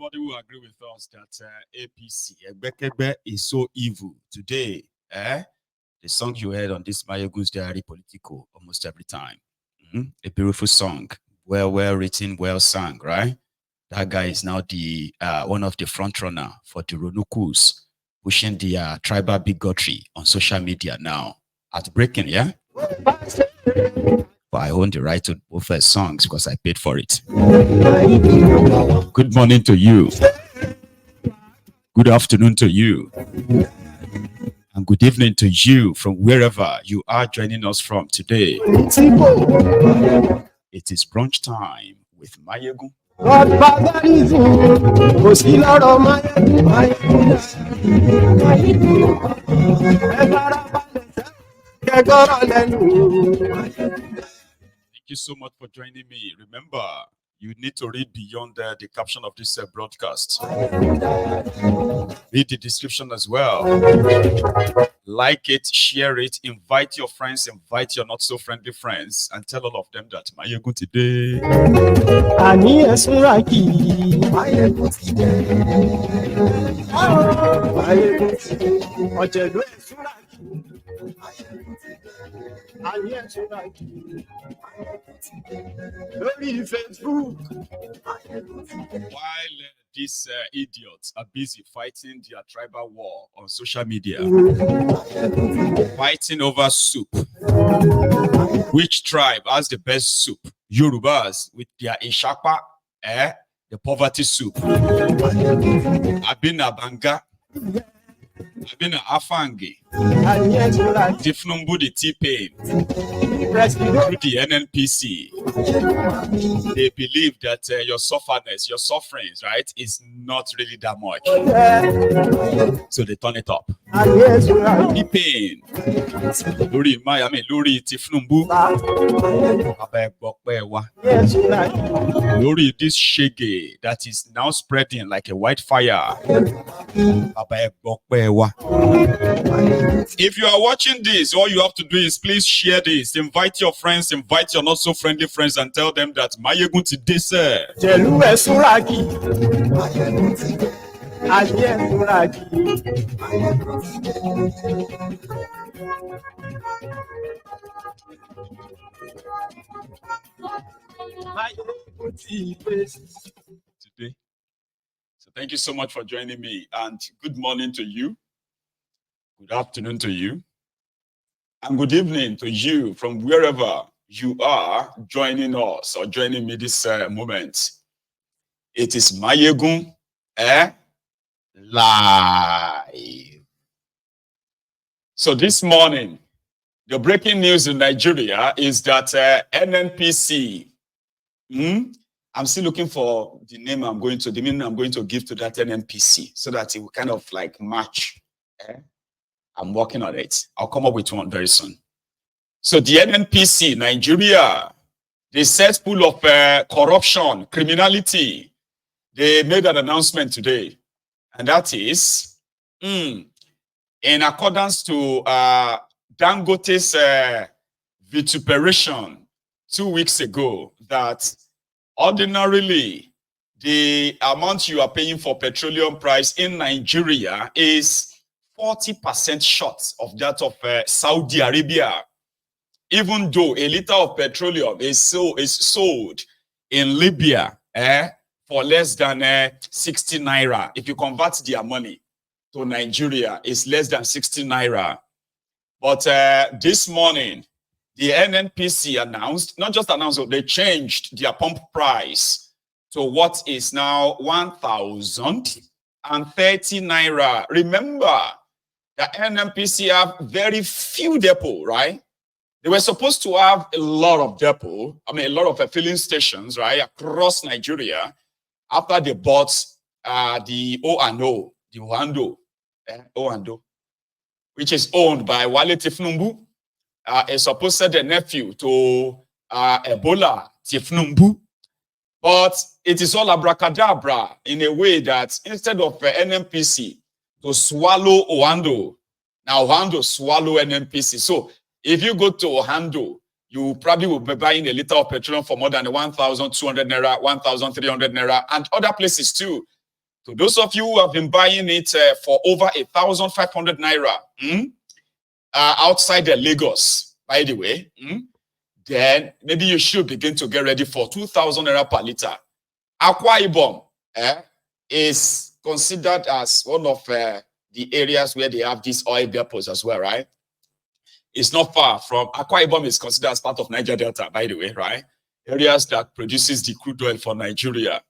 somebody who agree with us that APC Egbekegbe is so evil today. The song you heard on this Mayegun's Diary Political almost every time. A beautiful song, well written, well sung, right? That guy is now the one of the front runner for the Ronukus, pushing the tribal bigotry on social media now. Heartbreaking, yeah? But I own the right to both her songs because I paid for it. Good morning to you. Good afternoon to you. And good evening to you from wherever you are joining us from today. It is brunch time with Mayegun. Thank you so much for joining me. Remember, you need to read beyond the caption of this broadcast. Read the description as well. Like it, share it, invite your friends, invite your not so friendly friends, and tell all of them that Mayegun today. While these idiots are busy fighting their tribal war on social media, fighting over soup. Which tribe has the best soup? Yorubas with their Ishapa, the poverty soup. Abina Banga, Abina Afangi, Tifnumbu the T-Pain, through the NNPC. They believe that your sufferness, your sufferings, right, is not really that much. So they turn it up. T-Pain, Lori Tifnumbu, Lori this shege that is now spreading like a wildfire. If you are watching this, all you have to do is please share this. Invite your friends, invite your not so friendly friends, and tell them that Mayegun today, sir. Today. So thank you so much for joining me, and good morning to you. Good afternoon to you. And good evening to you from wherever you are joining us or joining me this moment. It is Mayegun live. So this morning, the breaking news in Nigeria is that NNPC, I'm still looking for the name I'm going to give to that NNPC so that it will kind of like match. I'm working on it. I'll come up with one very soon. So the NNPC, Nigeria, they cesspool of corruption, criminality. They made an announcement today. And that is, in accordance to Dangote's vituperation 2 weeks ago, that ordinarily the amount you are paying for petroleum price in Nigeria is 40% short of that of Saudi Arabia, even though a liter of petroleum is sold in Libya for less than 60 naira. If you convert their money to Nigeria, it's less than 60 naira. But this morning, the NNPC announced, not just announced, they changed their pump price to what is now 1,030 naira. Remember, the NNPC have very few depot, right? They were supposed to have a lot of depot, a lot of filling stations, right, across Nigeria after they bought the O&O, the O&O, which is owned by Wale Tifnumbu, a supposed nephew to Ebola Tifnumbu. But it is all abracadabra in a way that instead of NNPC to swallow Ohando, now Ohando swallow NNPC. So if you go to Ohando, you probably will be buying a liter of petroleum for more than 1,200 naira, 1,300 naira, and other places too. So those of you who have been buying it for over 1,500 naira outside the Lagos, by the way, then maybe you should begin to get ready for 2,000 naira per liter. Akwa Ibom is considered as one of the areas where they have these oil depots as well, right? It's not far from Akwa Ibom is considered as part of Niger Delta, by the way, right? Areas that produces the crude oil for Nigeria.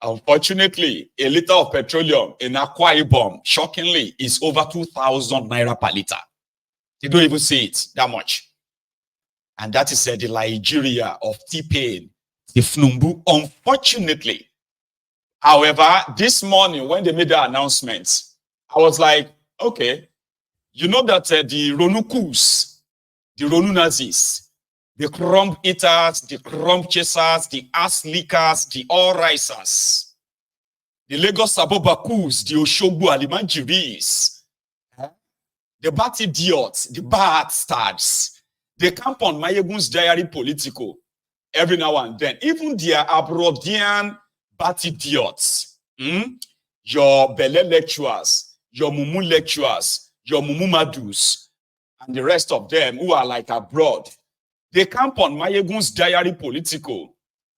Unfortunately, a liter of petroleum in Akwa Ibom, shockingly, is over 2,000 naira per liter. They don't even see it that much. And that is the Nigeria of T-Pain, the Tinubu, unfortunately. However, this morning, when they made the announcement, I was like, okay, you know that the Ronukus, the Ronunazis, the crumb eaters, the crumb chasers, the ass lickers, the all risers, the Lagos Sabobakus, the Oshogbo Alimanjiris, the bat idiots, the bat stars, they camp on Mayegun's diary political every now and then. Even their Abrodian bat idiots, your Bele lecturers, your Mumu lecturers, your Mumu Madus, and the rest of them who are like abroad, they camp on Mayegun's diary political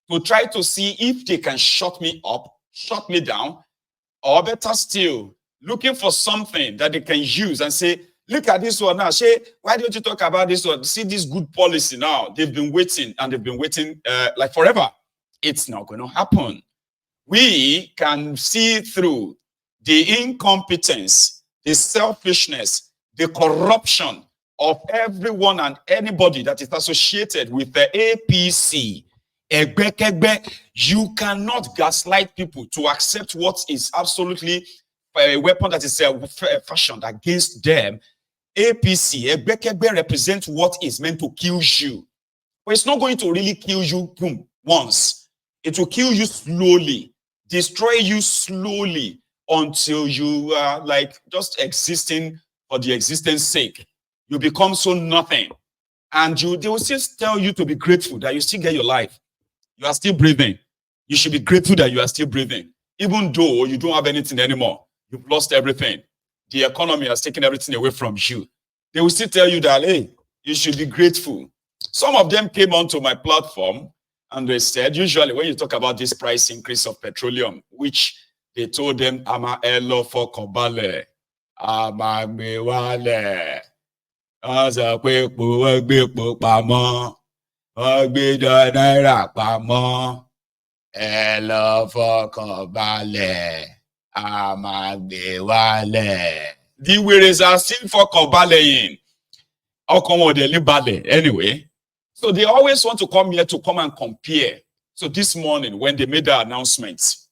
to try to see if they can shut me up, shut me down, or better still, looking for something that they can use and say, look at this one now. Say, why don't you talk about this one? See this good policy now. They've been waiting and they've been waiting like forever. It's not going to happen. We can see through the incompetence, the selfishness, the corruption of everyone and anybody that is associated with the APC. You cannot gaslight people to accept what is absolutely a weapon that is fashioned against them. APC, represents what is meant to kill you. But it's not going to really kill you boom, once. It will kill you slowly, destroy you slowly until you are like just existing for the existence sake. You become so nothing. And they will still tell you to be grateful that you still get your life. You are still breathing. You should be grateful that you are still breathing. Even though you don't have anything anymore. You've lost everything. The economy has taken everything away from you. They will still tell you that, hey, you should be grateful. Some of them came onto my platform and they said, usually when you talk about this price increase of petroleum, which they told them, Ama elo for kobale, Ama mewale. Aza kwe agbe pamo, agbe naira pamo, elo fọkànbalẹ̀, amagbe. The words are still fọkànbalẹ̀. Anyway, so they always want to come here to come and compare. So this morning, when they made the announcement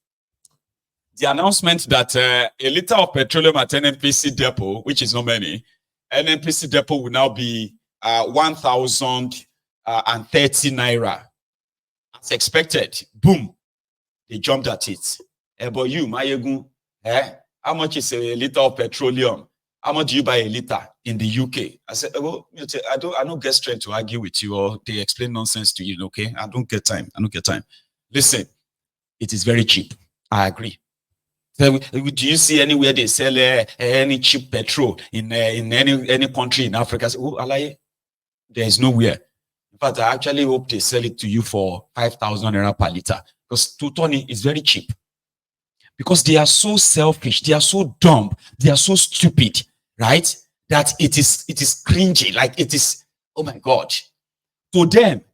that a liter of petroleum at NNPC depot, which is not many, NNPC depot will now be 1,030 naira. As expected, boom, they jumped at it. But you, Mayegun, how much is a liter of petroleum? How much do you buy a liter in the UK? I said, well, I don't get strength to argue with you or they explain nonsense to you, okay? I don't get time. Listen, it is very cheap. I agree. Do you see anywhere they sell any cheap petrol in any country in Africa? I say, oh, Alaye, there is nowhere. In fact, I actually hope they sell it to you for 5,000 naira per liter because 220 is very cheap. Because they are so selfish, they are so dumb, they are so stupid, right? That it is cringy, like it is, oh my God. To them,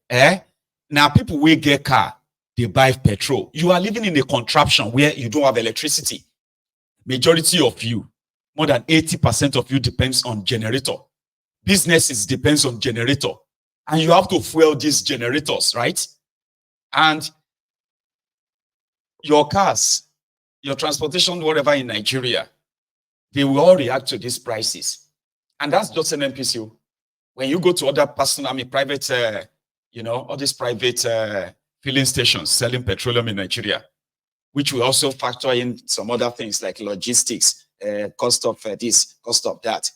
now people will get car, they buy petrol. You are living in a contraption where you don't have electricity. Majority of you, more than 80% of you depends on generator. Businesses depends on generator. And you have to fuel these generators, right? And your cars, your transportation, whatever in Nigeria, they will all react to these prices. And that's just an NPC. When you go to other private, all these private filling stations selling petroleum in Nigeria, which will also factor in some other things like logistics, cost of this, cost of that.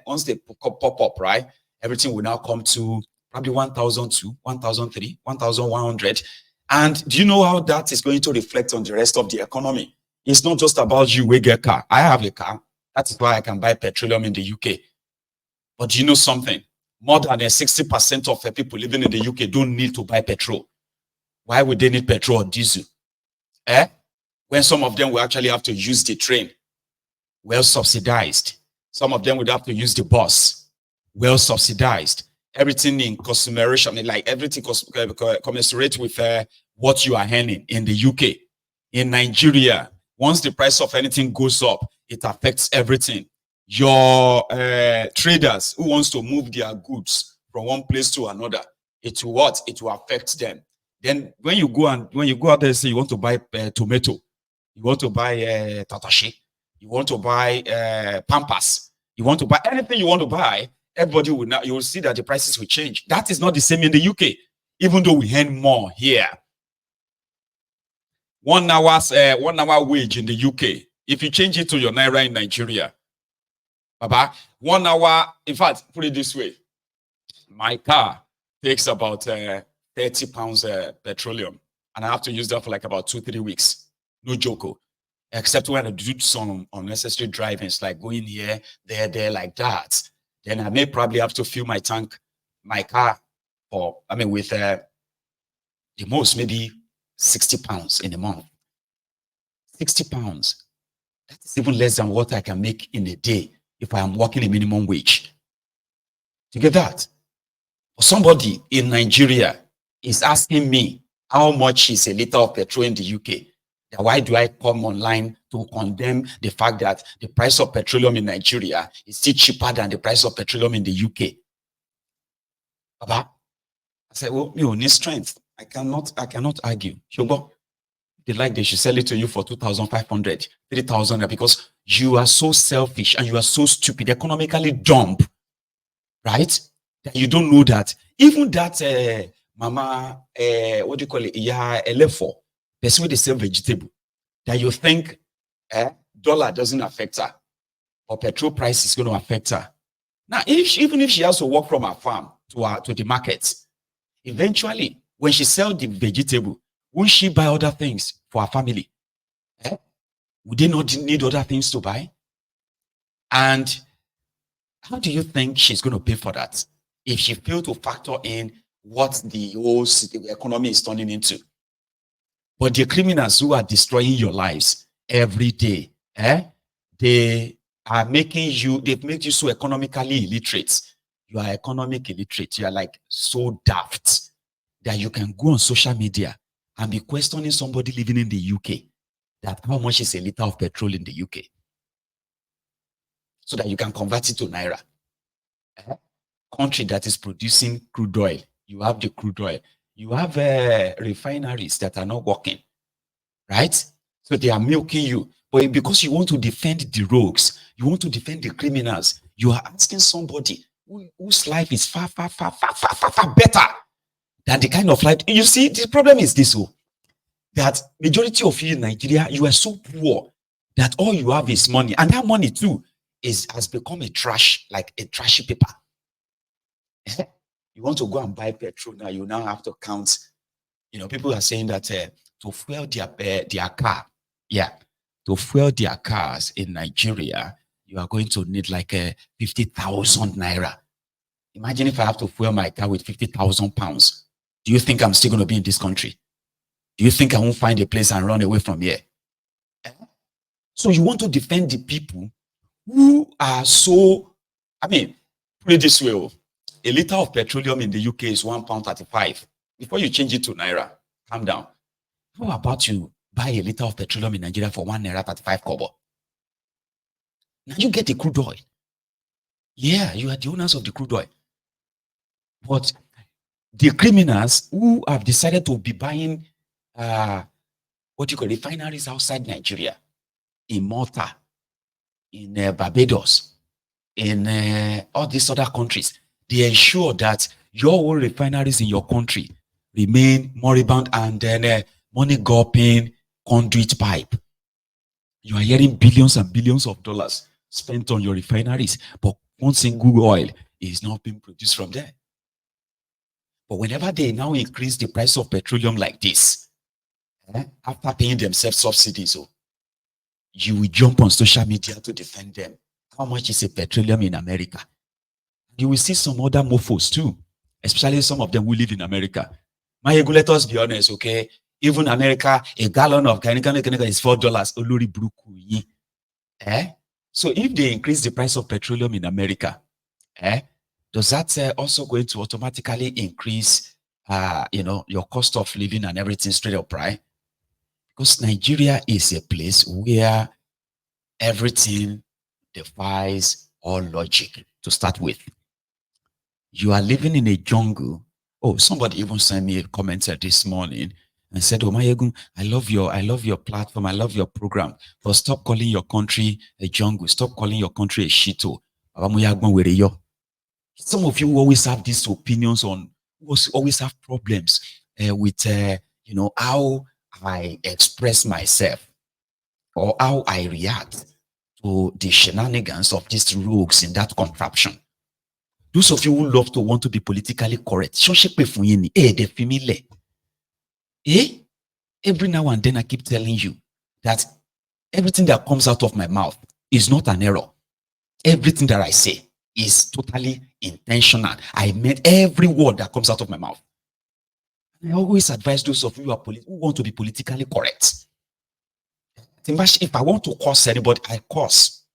Once they pop up, right, everything will now come to probably 1,002, 1,003, 1,100. And do you know how that is going to reflect on the rest of the economy? It's not just about you, we get car. I have a car. That is why I can buy petroleum in the UK. But do you know something? More than 60% of the people living in the UK don't need to buy petrol. Why would they need petrol or diesel? When some of them will actually have to use the train, well subsidized. Some of them would have to use the bus, well subsidized. Everything in consumeration, like everything commensurate with what you are earning in the UK. In Nigeria, once the price of anything goes up, it affects everything. Your traders who wants to move their goods from one place to another, it will what? It will affect them. Then when you go out there and say you want to buy tomato, you want to buy tatashi, you want to buy pampas, you want to buy anything you want to buy, everybody will now, you will see that the prices will change. That is not the same in the UK, even though we earn more here. 1 hour wage in the UK, if you change it to your naira in Nigeria, Baba, 1 hour, in fact, put it this way, my car takes about 30 pounds petroleum, and I have to use that for like about 2-3 weeks. No joke. Except when I do some unnecessary drivings, like going here, there, like that. Then I may probably have to fill my car for, with the most, maybe 60 pounds in a month. 60 pounds. That's even less than what I can make in a day if I am working a minimum wage. You get that? Somebody in Nigeria is asking me how much is a liter of petrol in the UK. Why do I come online to condemn the fact that the price of petroleum in Nigeria is still cheaper than the price of petroleum in the UK? Baba, I said, well, you need strength. I cannot argue. They should sell it to you for 2,500, 3,000, because you are so selfish and you are so stupid, economically dumb, right? That you don't know that even that mama, what do you call it? Yeah, LF4, person with the same vegetable, that you think dollar doesn't affect her, or petrol price is going to affect her. Now, even if she has to walk from her farm to the market, eventually, when she sells the vegetable, won't she buy other things for her family? Would they not need other things to buy? And how do you think she's going to pay for that if she failed to factor in what the whole economy is turning into? But the criminals who are destroying your lives every day, they are they've made you so economically illiterate. You are economic illiterate. You are like so daft that you can go on social media and be questioning somebody living in the UK that how much is a liter of petrol in the UK, so that you can convert it to naira. Country that is producing crude oil, you have the crude oil. You have refineries that are not working, right? So they are milking you. But because you want to defend the rogues, you want to defend the criminals, you are asking somebody whose life is far, far, far, far, far, far, far better than the kind of life. You see, the problem is this, that majority of you in Nigeria, you are so poor that all you have is money. And that money too has become a trash, like a trashy paper. You want to go and buy petrol now, you now have to count. People are saying that to fuel their car, to fuel their cars in Nigeria, you are going to need like 50,000 naira. Imagine if I have to fuel my car with 50,000 pounds. Do you think I'm still going to be in this country? Do you think I won't find a place and run away from here? So you want to defend the people who are so, put it this way, a liter of petroleum in the UK is £1.35. Before you change it to naira, calm down. How about you buy a liter of petroleum in Nigeria for 1 naira 35 kobo? Now you get the crude oil. Yeah, you are the owners of the crude oil. But the criminals who have decided to be buying refineries outside Nigeria, in Malta, in Barbados, in all these other countries, they ensure that your own refineries in your country remain moribund, and then money gulping conduit pipe. You are hearing billions and billions of dollars spent on your refineries, but one single oil is not being produced from there. But whenever they now increase the price of petroleum like this, after paying themselves subsidies, you will jump on social media to defend them. How much is a petroleum in America? You will see some other mofos too, especially some of them who live in America. Mayegu, let us be honest, okay? Even America, a gallon of kanika is $4. Olori buruku yin. So if they increase the price of petroleum in America, does that also going to automatically increase, your cost of living and everything straight up, right? Because Nigeria is a place where everything defies all logic to start with. You are living in a jungle. Oh, somebody even sent me a comment this morning and said, "Oh, Mayegun, I love your platform. I love your program. But stop calling your country a jungle. Stop calling your country a shito." Some of you always have these opinions on, always have problems with, how I express myself or how I react to the shenanigans of these rogues in that contraption. Those of you who love to want to be politically correct, every now and then I keep telling you that everything that comes out of my mouth is not an error. Everything that I say is totally intentional. I meant every word that comes out of my mouth. I always advise those of you who want to be politically correct. If I want to curse anybody, I curse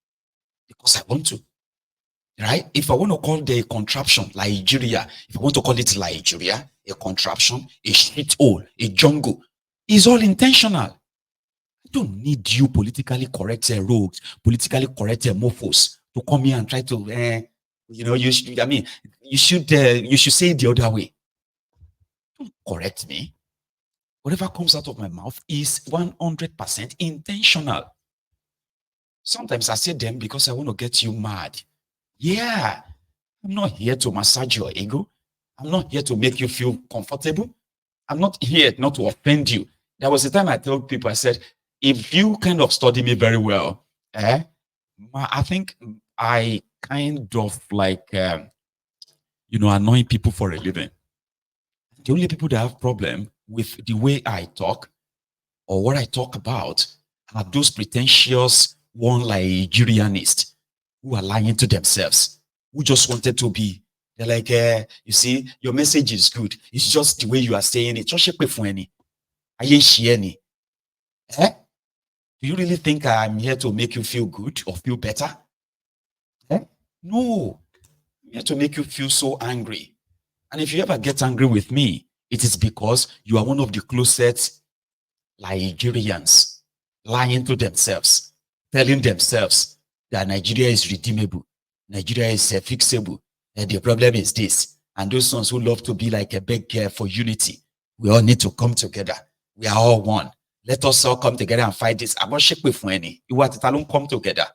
because I want to. Right? If I want to call the contraption Nigeria, if I want to call it Nigeria, a contraption, a shithole, a jungle, it's all intentional. I don't need you politically correct rogues, politically correct mofos to come here and try to, you should say it the other way. Don't correct me. Whatever comes out of my mouth is 100% intentional. Sometimes I say them because I want to get you mad. Yeah, I'm not here to massage your ego. I'm not here to make you feel comfortable. I'm not here not to offend you. There was a time I told people, I said, if you kind of study me very well, I think I kind of like, annoying people for a living. The only people that have problem with the way I talk or what I talk about are those pretentious one Nigerianists who are lying to themselves, who just wanted to be. They're like, you see, your message is good. It's just the way you are saying it. Do you really think I'm here to make you feel good or feel better? No. I'm here to make you feel so angry. And if you ever get angry with me, it is because you are one of the closest Nigerians lying to themselves, telling themselves that Nigeria is redeemable, Nigeria is fixable, and the problem is this. And those ones who love to be like a big for unity, we all need to come together. We are all one. Let us all come together and fight this. I'm not shaking for any. You want to come together.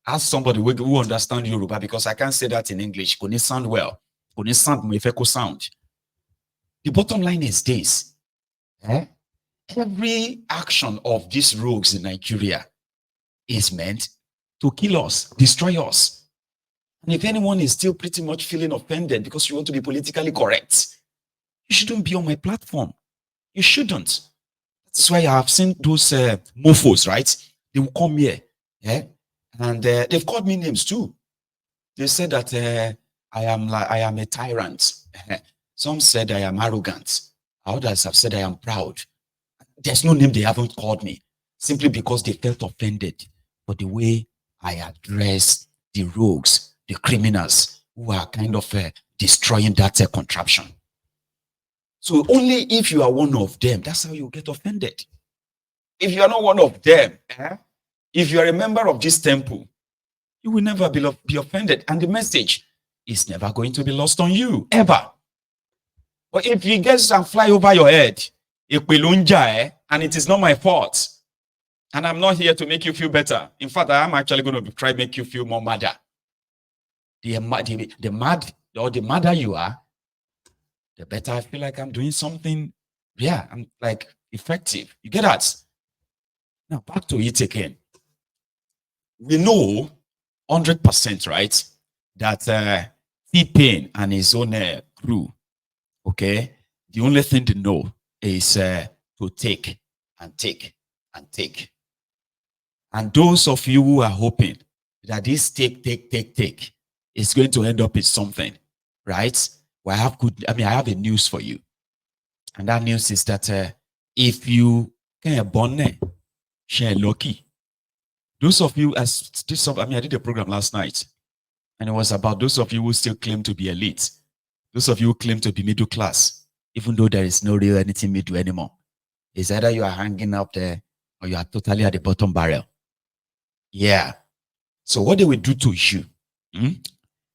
Ask somebody who understands Yoruba, because I can't say that in English. It sound well. It sound. The bottom line is this. Every action of these rogues in Nigeria is meant to kill us, destroy us. And if anyone is still pretty much feeling offended because you want to be politically correct, you shouldn't be on my platform. You shouldn't. That's why I have seen those mofos, right? They will come here, and they've called me names too. They said that I am a tyrant. Some said I am arrogant. Others have said I am proud. There's no name they haven't called me, simply because they felt offended for the way I address the rogues, the criminals who are kind of destroying that contraption. So only if you are one of them, that's how you get offended. If you are not one of them, if you are a member of this temple, you will never be offended. And the message is never going to be lost on you, ever. But if you get and fly over your head, and it is not my fault, and I'm not here to make you feel better. In fact, I am actually going to try to make you feel more madder. The madder you are, the better I feel like I'm doing something. Yeah, I'm like effective. You get that? Now back to it again. We know 100%, right, that T-Pain and his own crew, okay, the only thing they know is to take and take and take. And those of you who are hoping that this take is going to end up in something, right? Well, I have a news for you. And that news is that if you can bonnet, share lucky. Those of you, I did a program last night, and it was about those of you who still claim to be elite, those of you who claim to be middle class, even though there is no real anything middle anymore. It's either you are hanging up there or you are totally at the bottom barrel. Yeah. So what they will do to you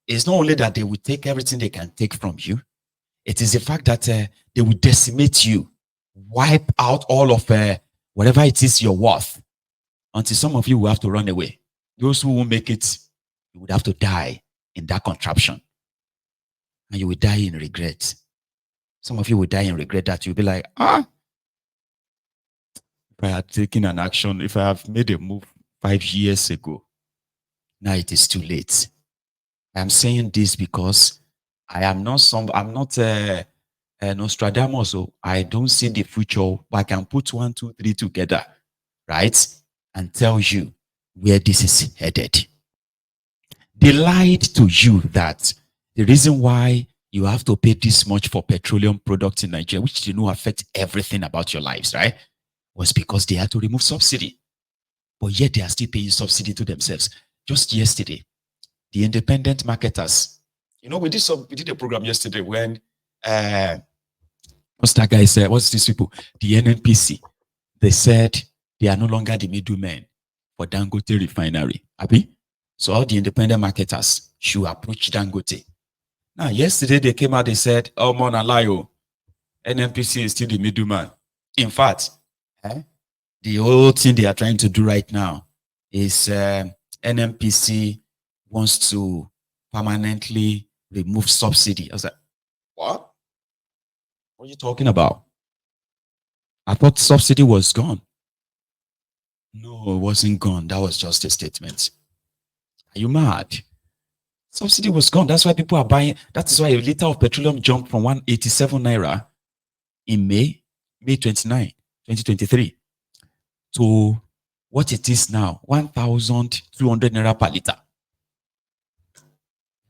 is not only that they will take everything they can take from you, it is the fact that they will decimate you, wipe out all of whatever it is you're worth, until some of you will have to run away. Those who won't make it, you would have to die in that contraption. And you will die in regret. Some of you will die in regret that you'll be like, if I had taken an action, if I have made a move 5 years ago, now it is too late. I'm saying this because I'm not Nostradamus, so I don't see the future, but I can put 1, 2, 3 together, right? And tell you where this is headed. They lied to you that the reason why you have to pay this much for petroleum products in Nigeria, which did not affect everything about your lives, right? Was because they had to remove subsidy. But yet they are still paying subsidy to themselves. Just yesterday, the independent marketers, we did a program yesterday when what's that guy said? What's these people? The NNPC. They said they are no longer the middlemen for Dangote refinery. Abi? So all the independent marketers should approach Dangote. Now, yesterday they came out, they said, oh, Mona Layo, NNPC is still the middleman. In fact, the whole thing they are trying to do right now is NNPC wants to permanently remove subsidy. I was like, what? What are you talking about? I thought subsidy was gone. No, it wasn't gone. That was just a statement. Are you mad? Subsidy was gone. That's why people are buying. That is why a liter of petroleum jumped from 187 naira in May 29, 2023 to what it is now, 1,200 naira per liter.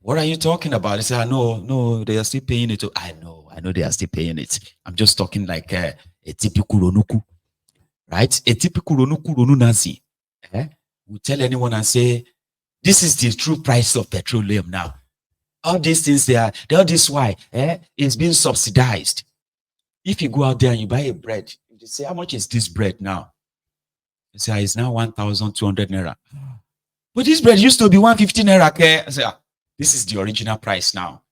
What are you talking about? They say, no, they are still paying it. I know they are still paying it. I'm just talking like a typical Ronuku, right? A typical Ronu Nazi. We tell anyone and say, this is the true price of petroleum now. All these things, they're all this why it's being subsidized. If you go out there and you buy a bread, you say, how much is this bread now? You say, it's now 1,200 naira. But this bread used to be 150 naira. I say, this is the original price now.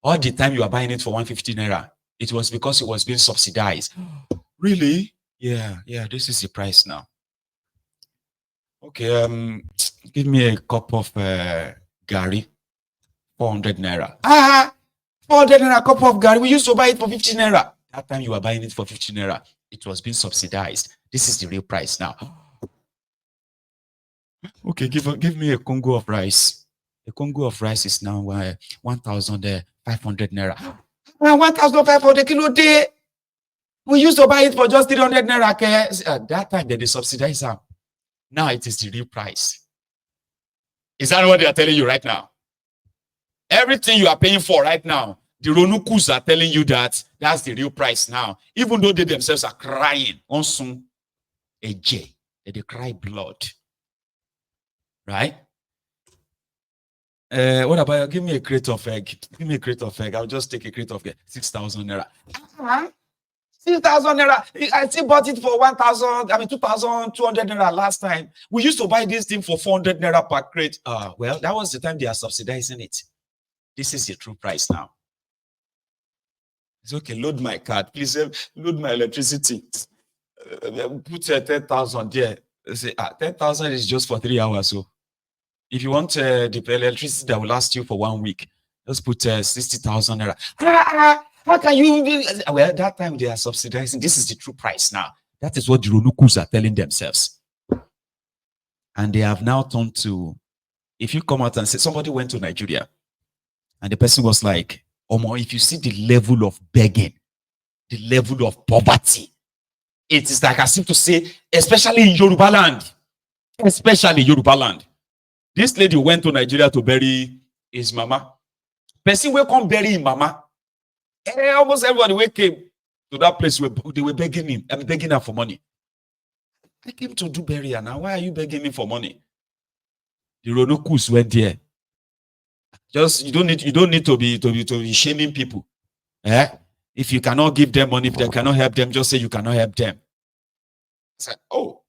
All the time you are buying it for 150 naira, it was because it was being subsidized. Really? Yeah, this is the price now. Okay, give me a cup of gari, 400 naira. 400 naira cup of gari. We used to buy it for 50 naira. That time you were buying it for 50 naira. It was being subsidized. This is the real price now. Okay, give me a Congo of rice. A Congo of rice is now 1,500 naira. 1,500 kilo day. We used to buy it for just 300 naira. At that time, they subsidized them. Now it is the real price. Is that what they are telling you right now? Everything you are paying for right now, the Ronukus are telling you that that's the real price now. Even though they themselves are crying. Also, they cry blood. Right? What about, give me a crate of egg. Give me a crate of egg. I'll just take a crate of egg. 6,000 naira. 6,000 naira. I still bought it for 2,200 naira last time. We used to buy this thing for 400 naira per crate. Well, that was the time they are subsidizing it. This is the true price now. It's okay, load my card. Please load my electricity. Put 10,000 there. Say, 10,000 is just for 3 hours. So if you want the electricity that will last you for 1 week, just put 60,000 naira. How can you? Well, that time they are subsidizing. This is the true price now. That is what the Ronukus are telling themselves. And they have now turned to, if you come out and say, somebody went to Nigeria, and the person was like, Omo, if you see the level of begging, the level of poverty, It is like as if to say, especially in Yoruba land, especially Yoruba land. This lady went to Nigeria to bury his mama. Person will come bury his mama. Almost everybody who came to that place, they were begging him. I'm begging her for money. I came to do burial now. Why are you begging me for money? The Ronukus went there. Just you don't need to be shaming people. If you cannot give them money, if they cannot help them, just say you cannot help them. It's like, oh,